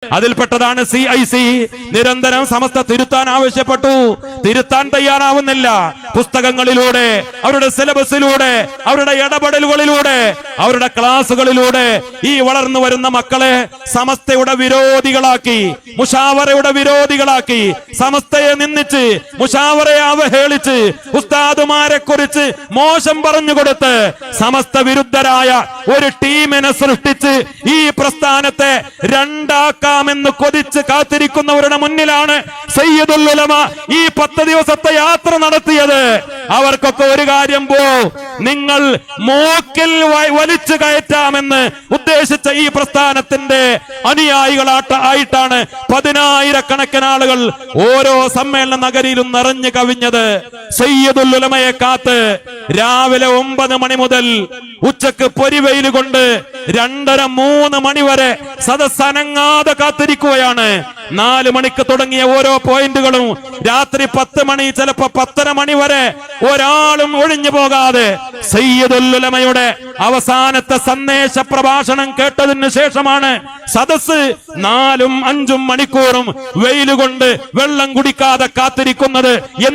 അതിൽപ്പെട്ടതാണ് CIC. നിരന്തരം സമസ്ത തിരുത്താൻ ആവശ്യപ്പെട്ടു, തിരുത്താൻ തയ്യാറാവുന്നില്ല. പുസ്തകങ്ങളിലൂടെ, അവരുടെ സിലബസിലൂടെ, അവരുടെ ഇടപെടലുകളിലൂടെ, അവരുടെ ക്ലാസുകളിലൂടെ ഈ വളർന്നു വരുന്ന മക്കളെ സമസ്തയുടെ വിരോധികളാക്കി, മുഷാവറയുടെ വിരോധികളാക്കി, സമസ്തയെ നിന്ദിച്ച്, മുഷാവറയെ അവഹേളിച്ച്, ഉസ്താദുമാരെ കുറിച്ച് മോശം പറഞ്ഞുകൊടുത്ത് സമസ്ത വിരുദ്ധരായ ഒരു ടീമിനെ സൃഷ്ടിച്ച് ഈ പ്രസ്ഥാനത്തെ രണ്ടാക്കാമെന്ന് കൊതിച്ച് കാത്തിരിക്കുന്നവരുടെ മുന്നിലാണ് സയ്യിദുൽ ഉലമ ഈ 10 ദിവസത്തെ യാത്ര നടത്തിയത്. അവർക്കൊക്കെ ഒരു കാര്യം നിങ്ങൾ മൂക്കിൽ വലിച്ചു കയറ്റാമെന്ന് ഉദ്ദേശിച്ച ഈ പ്രസ്ഥാനത്തിന്റെ അനുയായികളായിട്ടാണ് 10,000-കണക്കിന് ആളുകൾ ഓരോ സമ്മേളന നഗരിയിലും നിറഞ്ഞു കവിഞ്ഞത്. സയ്യിദുൽ ഉലമയെ കാത്ത് രാവിലെ 9 മണി മുതൽ ഉച്ചക്ക് പൊരിവെയിൽ കൊണ്ട് 2:30-3 മണി വരെ സദസ്സനങ്ങാതെ കാത്തിരിക്കുകയാണ്. 4 മണിക്ക് തുടങ്ങിയ ഓരോ പോയിന്റുകളും രാത്രി 10 മണി, ചിലപ്പോ 10:30 മണി വരെ ഒരാളും ഒഴിഞ്ഞു പോകാതെ സയ്യിദുൽ ഉലമയുടെ അവസാനത്തെ സന്ദേശ പ്രഭാഷണം കേട്ടതിന് ശേഷമാണ് സദസ് 4-5 മണിക്കൂറും വെയിലുകൊണ്ട് വെള്ളം കുടിക്കാതെ കാത്തിരിക്കുന്നത്.